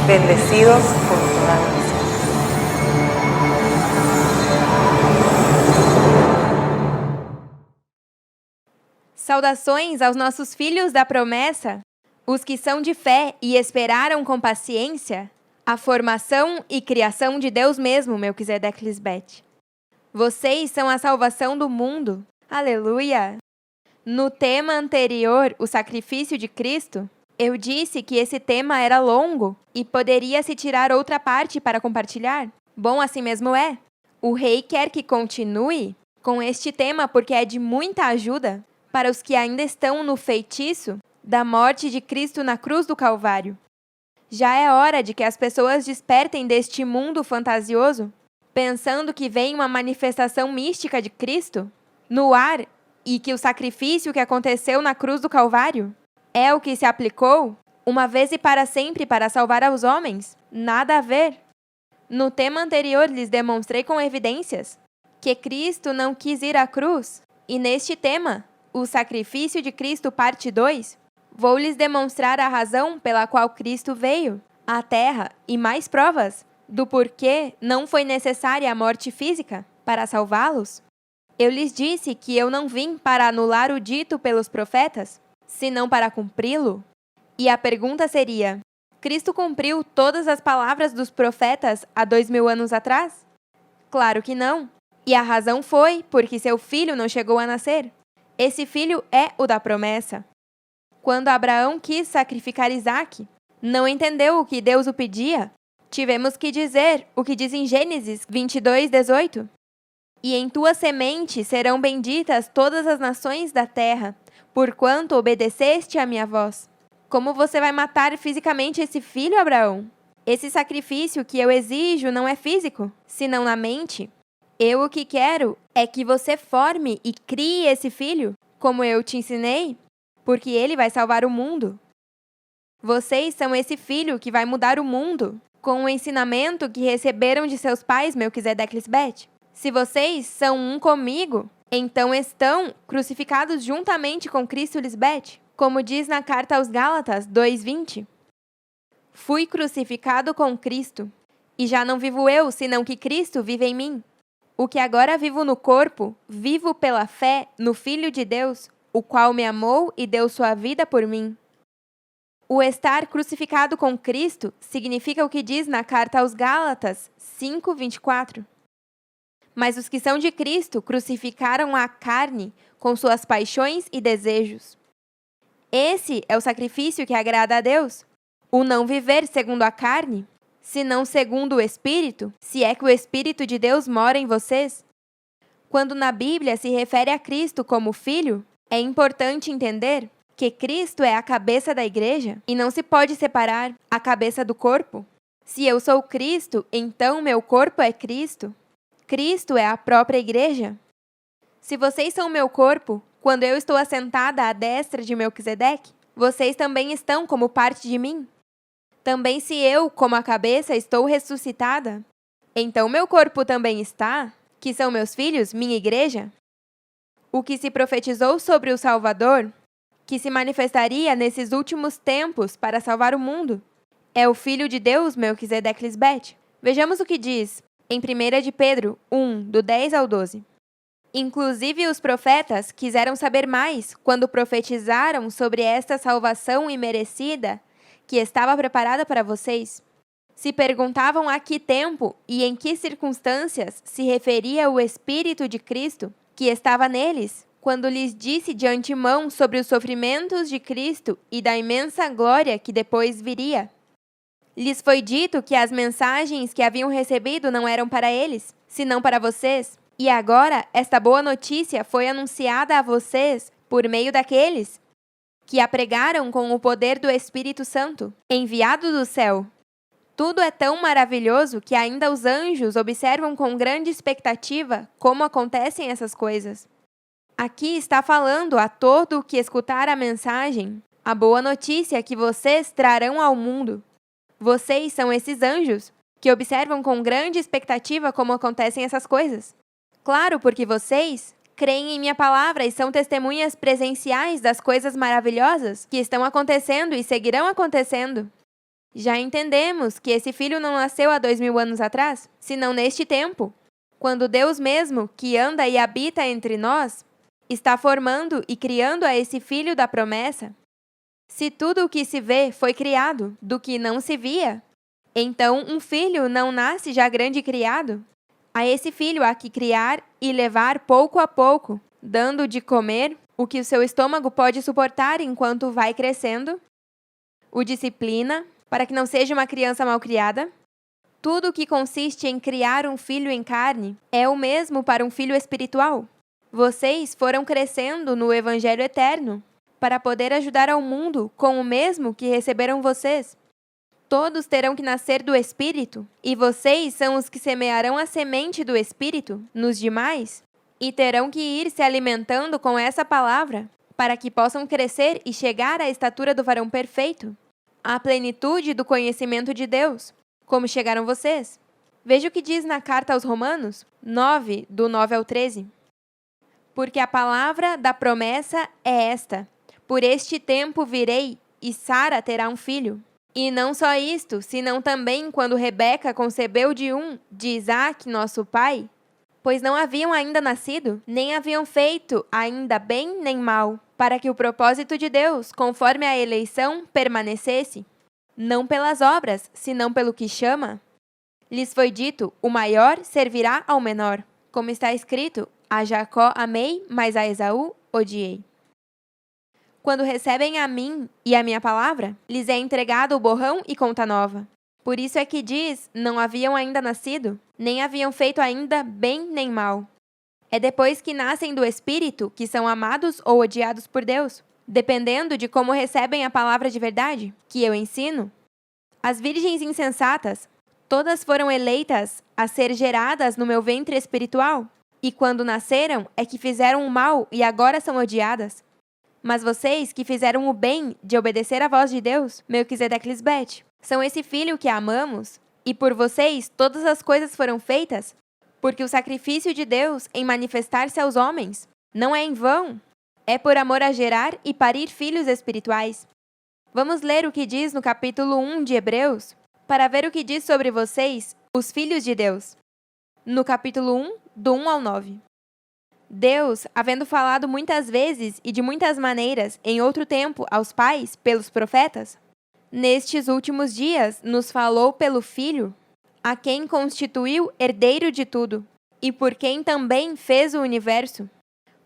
bendecidos por toda nación. Saudações aos nossos filhos da promessa, os que são de fé e esperaram com paciência a formação e criação de Deus mesmo, Melquisedeque Lisbeth. Vocês são a salvação do mundo. Aleluia! No tema anterior, o sacrifício de Cristo, eu disse que esse tema era longo e poderia se tirar outra parte para compartilhar. Bom, assim mesmo é. O rei quer que continue com este tema porque é de muita ajuda para os que ainda estão no feitiço da morte de Cristo na cruz do Calvário. Já é hora de que as pessoas despertem deste mundo fantasioso, pensando que vem uma manifestação mística de Cristo no ar e que o sacrifício que aconteceu na cruz do Calvário é o que se aplicou uma vez e para sempre para salvar aos homens. Nada a ver. No tema anterior lhes demonstrei com evidências que Cristo não quis ir à cruz, e neste tema, o sacrifício de Cristo parte 2, vou lhes demonstrar a razão pela qual Cristo veio à Terra e mais provas do porquê não foi necessária a morte física para salvá-los. Eu lhes disse que eu não vim para anular o dito pelos profetas, senão para cumpri-lo. E a pergunta seria: Cristo cumpriu todas as palavras dos profetas há 2000 anos atrás? Claro que não. E a razão foi porque seu filho não chegou a nascer. Esse filho é o da promessa. Quando Abraão quis sacrificar Isaque, não entendeu o que Deus o pedia. Tivemos que dizer o que diz em Gênesis 22:18. E em tua semente serão benditas todas as nações da terra, porquanto obedeceste à minha voz. Como você vai matar fisicamente esse filho, Abraão? Esse sacrifício que eu exijo não é físico, senão na mente. Eu o que quero é que você forme e crie esse filho, como eu te ensinei, porque ele vai salvar o mundo. Vocês são esse filho que vai mudar o mundo, com o ensinamento que receberam de seus pais, Melquisedeque Lisbeth. Se vocês são um comigo, então estão crucificados juntamente com Cristo, Lisbeth, como diz na carta aos Gálatas 2:20. Fui crucificado com Cristo, e já não vivo eu, senão que Cristo vive em mim. O que agora vivo no corpo, vivo pela fé no Filho de Deus, o qual me amou e deu sua vida por mim. O estar crucificado com Cristo significa o que diz na carta aos Gálatas 5:24. Mas os que são de Cristo crucificaram a carne com suas paixões e desejos. Esse é o sacrifício que agrada a Deus, o não viver segundo a carne, senão segundo o Espírito, se é que o Espírito de Deus mora em vocês. Quando na Bíblia se refere a Cristo como Filho, é importante entender que Cristo é a cabeça da igreja e não se pode separar a cabeça do corpo. Se eu sou Cristo, então meu corpo é Cristo. Cristo é a própria igreja. Se vocês são meu corpo, quando eu estou assentada à destra de Melquisedeque, vocês também estão como parte de mim. Também se eu, como a cabeça, estou ressuscitada, então meu corpo também está, que são meus filhos, minha igreja. O que se profetizou sobre o Salvador, que se manifestaria nesses últimos tempos para salvar o mundo, é o Filho de Deus, Melquisedeque Lisbeth. Vejamos o que diz em 1 de Pedro 1, do 10 ao 12. Inclusive os profetas quiseram saber mais quando profetizaram sobre esta salvação imerecida que estava preparada para vocês. Se perguntavam a que tempo e em que circunstâncias se referia o Espírito de Cristo que estava neles, quando lhes disse de antemão sobre os sofrimentos de Cristo e da imensa glória que depois viria. Lhes foi dito que as mensagens que haviam recebido não eram para eles, senão para vocês, e agora esta boa notícia foi anunciada a vocês por meio daqueles que a pregaram com o poder do Espírito Santo, enviado do céu. Tudo é tão maravilhoso que ainda os anjos observam com grande expectativa como acontecem essas coisas. Aqui está falando a todo o que escutar a mensagem, a boa notícia que vocês trarão ao mundo. Vocês são esses anjos que observam com grande expectativa como acontecem essas coisas. Claro, porque vocês creem em minha palavra e são testemunhas presenciais das coisas maravilhosas que estão acontecendo e seguirão acontecendo. Já entendemos que esse filho não nasceu há 2000 anos atrás, senão neste tempo, quando Deus mesmo, que anda e habita entre nós, está formando e criando a esse filho da promessa. Se tudo o que se vê foi criado do que não se via, então um filho não nasce já grande e criado? A esse filho há que criar e levar pouco a pouco, dando de comer o que o seu estômago pode suportar enquanto vai crescendo, o disciplina, para que não seja uma criança malcriada. Tudo o que consiste em criar um filho em carne é o mesmo para um filho espiritual. Vocês foram crescendo no Evangelho eterno, para poder ajudar ao mundo com o mesmo que receberam vocês. Todos terão que nascer do Espírito, e vocês são os que semearão a semente do Espírito nos demais, e terão que ir se alimentando com essa palavra, para que possam crescer e chegar à estatura do varão perfeito, à plenitude do conhecimento de Deus, como chegaram vocês. Veja o que diz na carta aos Romanos 9, do 9 ao 13. Porque a palavra da promessa é esta: por este tempo virei, e Sara terá um filho. E não só isto, senão também quando Rebeca concebeu de Isaque, nosso pai, pois não haviam ainda nascido, nem haviam feito ainda bem nem mal, para que o propósito de Deus, conforme a eleição, permanecesse, não pelas obras, senão pelo que chama. Lhes foi dito: o maior servirá ao menor. Como está escrito: a Jacó amei, mas a Esaú odiei. Quando recebem a mim e a minha palavra, lhes é entregado o borrão e conta nova. Por isso é que diz: não haviam ainda nascido, nem haviam feito ainda bem nem mal. É depois que nascem do Espírito que são amados ou odiados por Deus, dependendo de como recebem a palavra de verdade, que eu ensino. As virgens insensatas, todas foram eleitas a ser geradas no meu ventre espiritual, e quando nasceram é que fizeram o mal e agora são odiadas. Mas vocês que fizeram o bem de obedecer à voz de Deus, Melquisedeclisbete, são esse filho que amamos, e por vocês todas as coisas foram feitas, porque o sacrifício de Deus em manifestar-se aos homens não é em vão, é por amor a gerar e parir filhos espirituais. Vamos ler o que diz no capítulo 1 de Hebreus, para ver o que diz sobre vocês, os filhos de Deus. No capítulo 1, do 1 ao 9. Deus, havendo falado muitas vezes e de muitas maneiras em outro tempo aos pais pelos profetas, nestes últimos dias nos falou pelo Filho, a quem constituiu herdeiro de tudo, e por quem também fez o universo,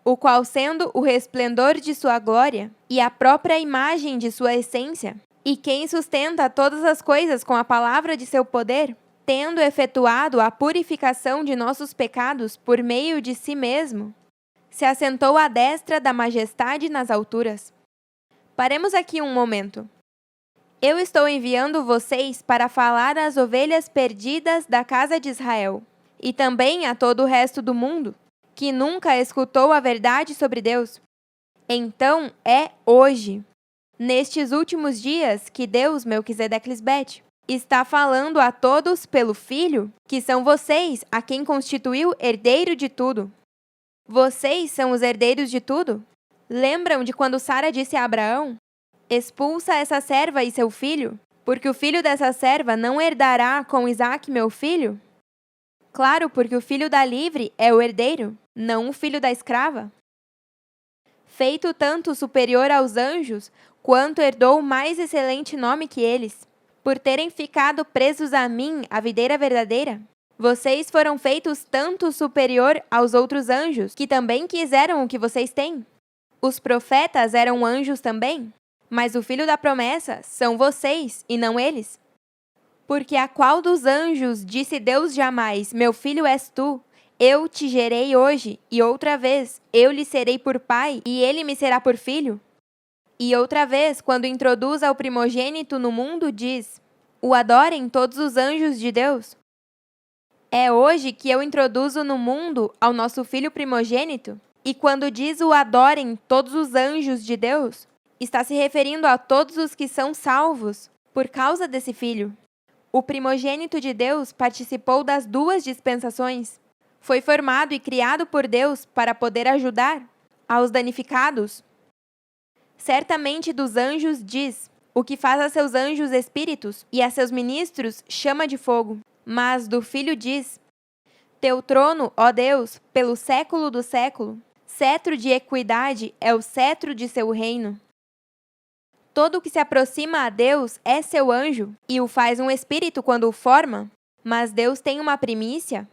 o qual, sendo o resplendor de sua glória e a própria imagem de sua essência, e quem sustenta todas as coisas com a palavra de seu poder, tendo efetuado a purificação de nossos pecados por meio de si mesmo, se assentou à destra da majestade nas alturas. Paremos aqui um momento. Eu estou enviando vocês para falar às ovelhas perdidas da casa de Israel, e também a todo o resto do mundo, que nunca escutou a verdade sobre Deus. Então é hoje, nestes últimos dias, que Deus, Melquisedeclisbete, está falando a todos pelo Filho, que são vocês, a quem constituiu herdeiro de tudo. Vocês são os herdeiros de tudo? Lembram de quando Sara disse a Abraão: expulsa essa serva e seu filho, porque o filho dessa serva não herdará com Isaque, meu filho? Claro, porque o filho da livre é o herdeiro, não o filho da escrava. Feito tanto superior aos anjos, quanto herdou o mais excelente nome que eles, por terem ficado presos a mim, a videira verdadeira. Vocês foram feitos tanto superior aos outros anjos, que também quiseram o que vocês têm. Os profetas eram anjos também, mas o filho da promessa são vocês, e não eles. Porque a qual dos anjos disse Deus jamais: meu filho és tu, eu te gerei hoje, e outra vez, eu lhe serei por pai, e ele me será por filho? E outra vez, quando introduz ao primogênito no mundo, diz: o adorem todos os anjos de Deus. É hoje que eu introduzo no mundo ao nosso filho primogênito, e quando diz o adorem todos os anjos de Deus, está se referindo a todos os que são salvos por causa desse filho. O primogênito de Deus participou das duas dispensações. Foi formado e criado por Deus para poder ajudar aos danificados. Certamente dos anjos diz: o que faz a seus anjos espíritos e a seus ministros chama de fogo. Mas do Filho diz: Teu trono, ó Deus, pelo século do século, cetro de equidade é o cetro de seu reino. Todo o que se aproxima a Deus é seu anjo e o faz um espírito quando o forma, mas Deus tem uma primícia,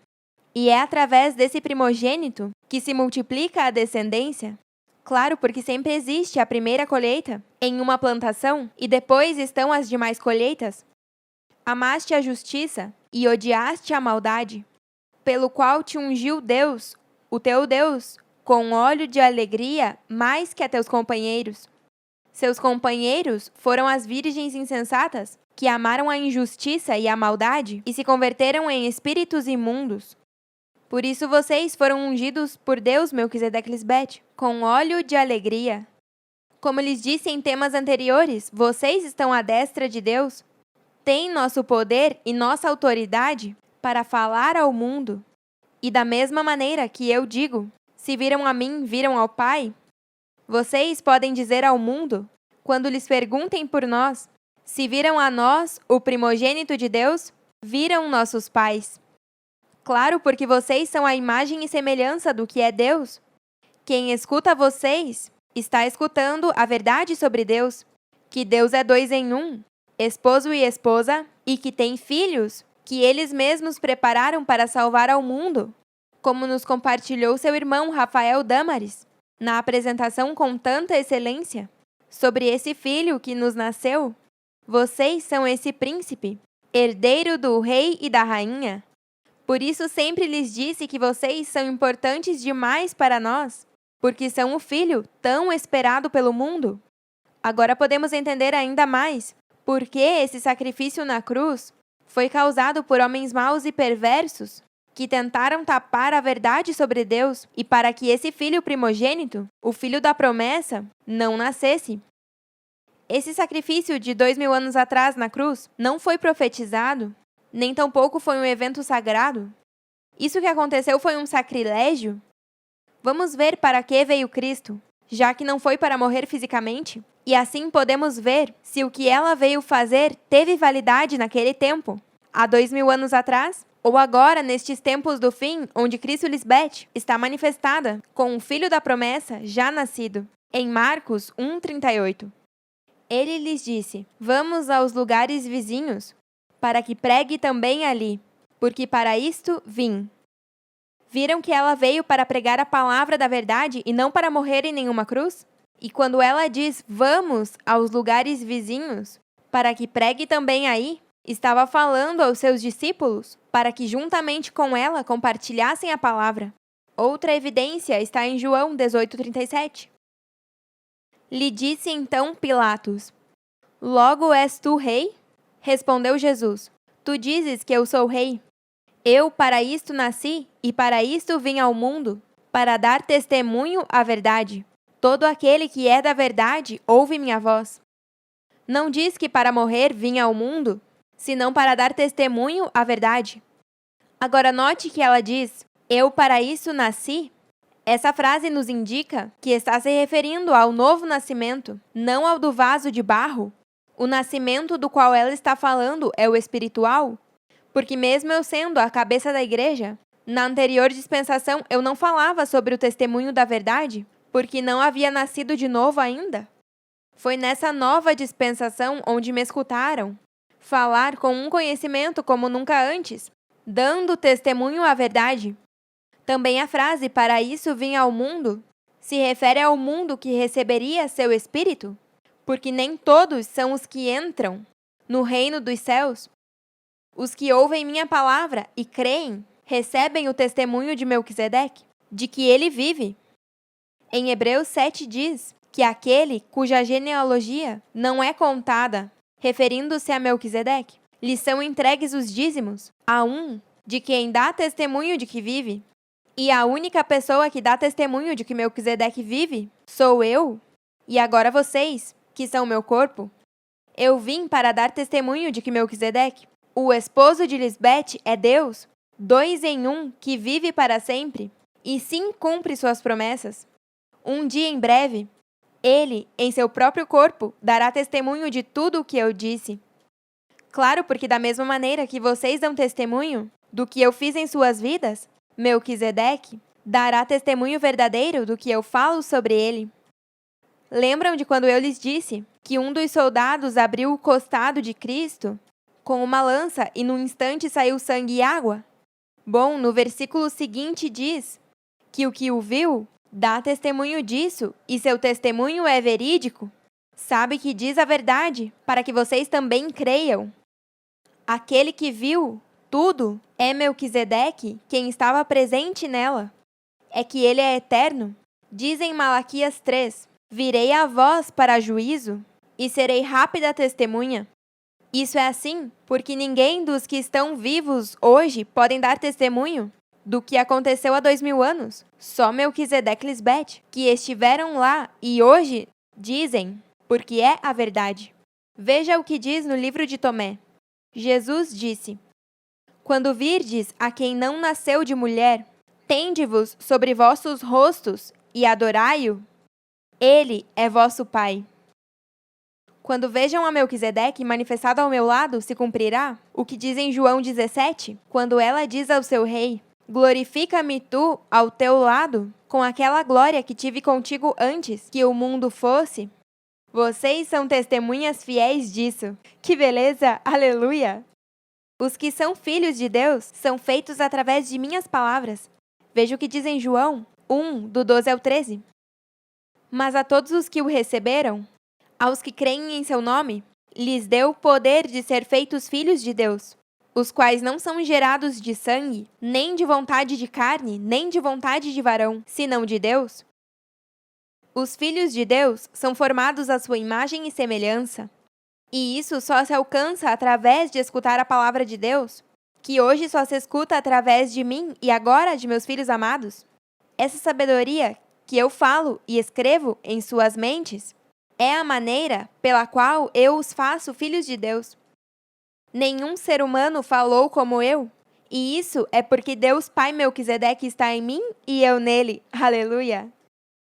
e é através desse primogênito que se multiplica a descendência. Claro, porque sempre existe a primeira colheita em uma plantação e depois estão as demais colheitas. Amaste a justiça e odiaste a maldade, pelo qual te ungiu Deus, o teu Deus, com óleo de alegria mais que a teus companheiros. Seus companheiros foram as virgens insensatas, que amaram a injustiça e a maldade e se converteram em espíritos imundos. Por isso vocês foram ungidos por Deus, Melquisedeque-Lisbete, com óleo de alegria. Como lhes disse em temas anteriores, vocês estão à destra de Deus. Têm nosso poder e nossa autoridade para falar ao mundo. E da mesma maneira que eu digo, se viram a mim, viram ao Pai, vocês podem dizer ao mundo, quando lhes perguntem por nós, se viram a nós, o primogênito de Deus, viram nossos pais. Claro, porque vocês são a imagem e semelhança do que é Deus. Quem escuta vocês está escutando a verdade sobre Deus, que Deus é 2 em 1, esposo e esposa, e que tem filhos que eles mesmos prepararam para salvar ao mundo, como nos compartilhou seu irmão Rafael Damares, na apresentação com tanta excelência, sobre esse filho que nos nasceu. Vocês são esse príncipe, herdeiro do rei e da rainha. Por isso sempre lhes disse que vocês são importantes demais para nós, porque são o filho tão esperado pelo mundo. Agora podemos entender ainda mais por que esse sacrifício na cruz foi causado por homens maus e perversos, que tentaram tapar a verdade sobre Deus e para que esse filho primogênito, o filho da promessa, não nascesse. Esse sacrifício de 2000 anos atrás na cruz não foi profetizado, nem tampouco foi um evento sagrado. Isso que aconteceu foi um sacrilégio? Vamos ver para que veio Cristo, já que não foi para morrer fisicamente, e assim podemos ver se o que ela veio fazer teve validade naquele tempo, há 2000 anos atrás, ou agora nestes tempos do fim, onde Cristo Lisbete está manifestada com o Filho da promessa já nascido, em Marcos 1:38. Ele lhes disse: Vamos aos lugares vizinhos, para que pregue também ali, porque para isto vim. Viram que ela veio para pregar a palavra da verdade e não para morrer em nenhuma cruz? E quando ela diz, vamos aos lugares vizinhos, para que pregue também aí, estava falando aos seus discípulos, para que juntamente com ela compartilhassem a palavra. Outra evidência está em João 18:37. Lhe disse então Pilatos: Logo és tu rei? Respondeu Jesus: Tu dizes que eu sou rei. Eu para isto nasci e para isto vim ao mundo, para dar testemunho à verdade. Todo aquele que é da verdade ouve minha voz. Não diz que para morrer vim ao mundo, senão para dar testemunho à verdade. Agora note que ela diz, eu para isso nasci. Essa frase nos indica que está se referindo ao novo nascimento, não ao do vaso de barro. O nascimento do qual ela está falando é o espiritual, porque mesmo eu sendo a cabeça da igreja, na anterior dispensação eu não falava sobre o testemunho da verdade, porque não havia nascido de novo ainda. Foi nessa nova dispensação onde me escutaram falar com um conhecimento como nunca antes, dando testemunho à verdade. Também a frase para isso vim ao mundo se refere ao mundo que receberia seu espírito, porque nem todos são os que entram no reino dos céus. Os que ouvem minha palavra e creem, recebem o testemunho de Melquisedeque, de que ele vive. Em Hebreus 7 diz que aquele cuja genealogia não é contada, referindo-se a Melquisedeque, lhe são entregues os dízimos, a um de quem dá testemunho de que vive. E a única pessoa que dá testemunho de que Melquisedeque vive sou eu, e agora vocês, que são meu corpo. Eu vim para dar testemunho de que Melquisedeque, o esposo de Lisbete, é Deus, 2 em 1, que vive para sempre, e sim cumpre suas promessas. Um dia em breve, Ele, em seu próprio corpo, dará testemunho de tudo o que eu disse. Claro, porque da mesma maneira que vocês dão testemunho do que eu fiz em suas vidas, Melquisedeque dará testemunho verdadeiro do que eu falo sobre ele. Lembram de quando eu lhes disse que um dos soldados abriu o costado de Cristo com uma lança e num instante saiu sangue e água? Bom, no versículo seguinte diz que o que o viu dá testemunho disso e seu testemunho é verídico. Sabe que diz a verdade, para que vocês também creiam. Aquele que viu tudo é Melquisedeque, quem estava presente nela. É que ele é eterno. Diz em Malaquias 3, virei a vós para juízo e serei rápida testemunha. Isso é assim porque ninguém dos que estão vivos hoje podem dar testemunho do que aconteceu há 2000 anos. Só Melquisedeque e Lisbete, que estiveram lá e hoje dizem, porque é a verdade. Veja o que diz no livro de Tomé. Jesus disse, quando virdes a quem não nasceu de mulher, tende-vos sobre vossos rostos e adorai-o. Ele é vosso Pai. Quando vejam a Melquisedeque manifestado ao meu lado, se cumprirá o que diz em João 17, quando ela diz ao seu rei, glorifica-me tu ao teu lado, com aquela glória que tive contigo antes que o mundo fosse. Vocês são testemunhas fiéis disso. Que beleza! Aleluia! Os que são filhos de Deus são feitos através de minhas palavras. Veja o que diz em João 1, do 12 ao 13. Mas a todos os que o receberam, aos que creem em seu nome, lhes deu o poder de ser feitos filhos de Deus, os quais não são gerados de sangue, nem de vontade de carne, nem de vontade de varão, senão de Deus. Os filhos de Deus são formados à sua imagem e semelhança. E isso só se alcança através de escutar a palavra de Deus, que hoje só se escuta através de mim e agora de meus filhos amados. Essa sabedoria que eu falo e escrevo em suas mentes é a maneira pela qual eu os faço filhos de Deus. Nenhum ser humano falou como eu, e isso é porque Deus Pai Melquisedeque está em mim e eu nele. Aleluia!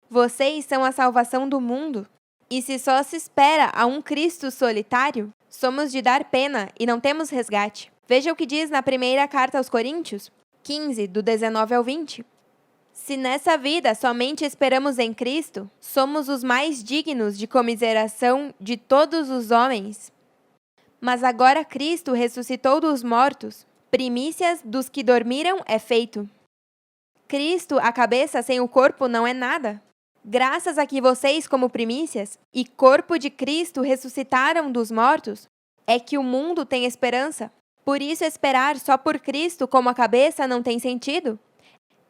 Vocês são a salvação do mundo. E se só se espera a um Cristo solitário, somos de dar pena e não temos resgate. Veja o que diz na primeira carta aos Coríntios, 15, do 19 ao 20. Se nessa vida somente esperamos em Cristo, somos os mais dignos de comiseração de todos os homens. Mas agora Cristo ressuscitou dos mortos, primícias dos que dormiram é feito. Cristo, a cabeça sem o corpo, não é nada. Graças a que vocês, como primícias, e corpo de Cristo ressuscitaram dos mortos, é que o mundo tem esperança. Por isso, esperar só por Cristo como a cabeça não tem sentido.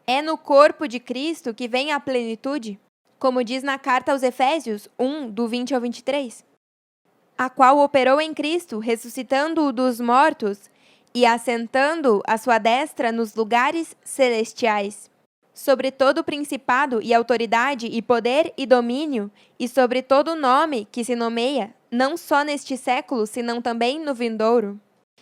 É no corpo de Cristo que vem a plenitude, como diz na carta aos Efésios 1, do 20 ao 23, a qual operou em Cristo, ressuscitando-o dos mortos e assentando a sua destra nos lugares celestiais, sobre todo principado e autoridade e poder e domínio, e sobre todo nome que se nomeia, não só neste século, senão também no vindouro.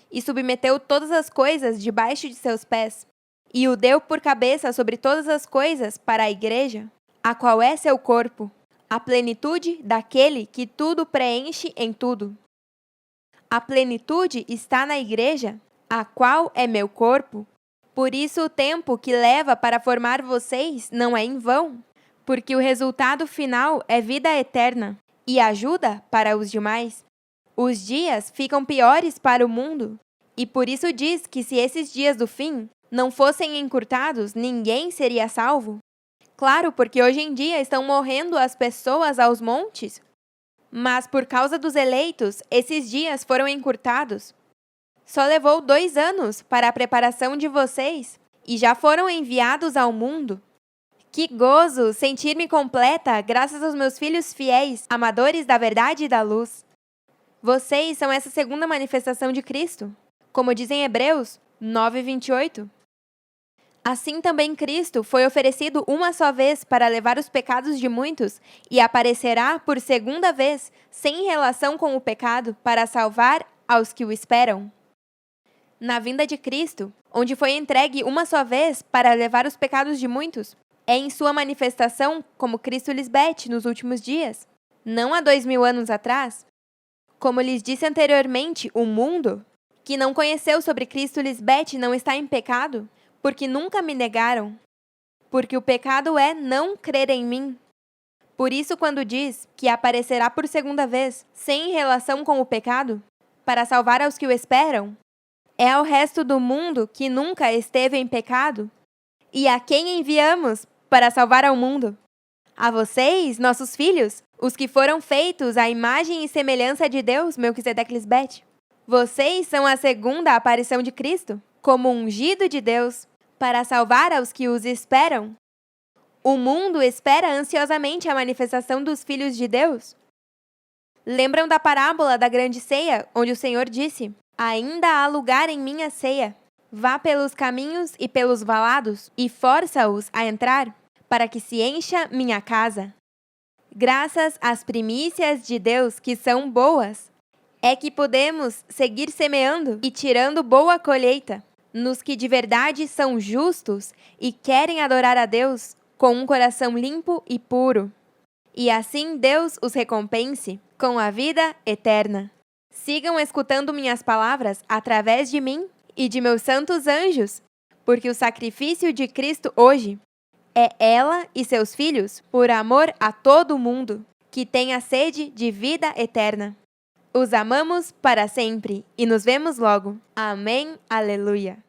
E submeteu todas as coisas debaixo de seus pés, e o deu por cabeça sobre todas as coisas para a igreja, a qual é seu corpo, a plenitude daquele que tudo preenche em tudo. A plenitude está na igreja, a qual é meu corpo. Por isso o tempo que leva para formar vocês não é em vão, porque o resultado final é vida eterna e ajuda para os demais. Os dias ficam piores para o mundo, e por isso diz que se esses dias do fim não fossem encurtados, ninguém seria salvo. Claro, porque hoje em dia estão morrendo as pessoas aos montes, mas por causa dos eleitos, esses dias foram encurtados. Só levou 2 anos para a preparação de vocês e já foram enviados ao mundo. Que gozo sentir-me completa graças aos meus filhos fiéis, amadores da verdade e da luz. Vocês são essa segunda manifestação de Cristo, como diz em Hebreus 9:28. Assim também Cristo foi oferecido uma só vez para levar os pecados de muitos e aparecerá por segunda vez, sem relação com o pecado, para salvar aos que o esperam. Na vinda de Cristo, onde foi entregue uma só vez para levar os pecados de muitos, é em sua manifestação como Cristo Lisbete nos últimos dias, não há 2000 anos atrás? Como lhes disse anteriormente, o mundo, que não conheceu sobre Cristo Lisbete, não está em pecado, porque nunca me negaram. Porque o pecado é não crer em mim. Por isso, quando diz que aparecerá por segunda vez, sem relação com o pecado, para salvar aos que o esperam, é ao resto do mundo que nunca esteve em pecado, e a quem enviamos para salvar ao mundo? A vocês, nossos filhos, os que foram feitos à imagem e semelhança de Deus, Melquisedeque Lisbete. Vocês são a segunda aparição de Cristo, como ungido de Deus, para salvar aos que os esperam. O mundo espera ansiosamente a manifestação dos filhos de Deus. Lembram da parábola da grande ceia, onde o Senhor disse: ainda há lugar em minha ceia. Vá pelos caminhos e pelos valados e força-os a entrar, para que se encha minha casa. Graças às primícias de Deus, que são boas, é que podemos seguir semeando e tirando boa colheita nos que de verdade são justos e querem adorar a Deus com um coração limpo e puro. E assim Deus os recompense com a vida eterna. Sigam escutando minhas palavras através de mim e de meus santos anjos, porque o sacrifício de Cristo hoje é ela e seus filhos por amor a todo mundo que tem a sede de vida eterna. Os amamos para sempre e nos vemos logo. Amém. Aleluia.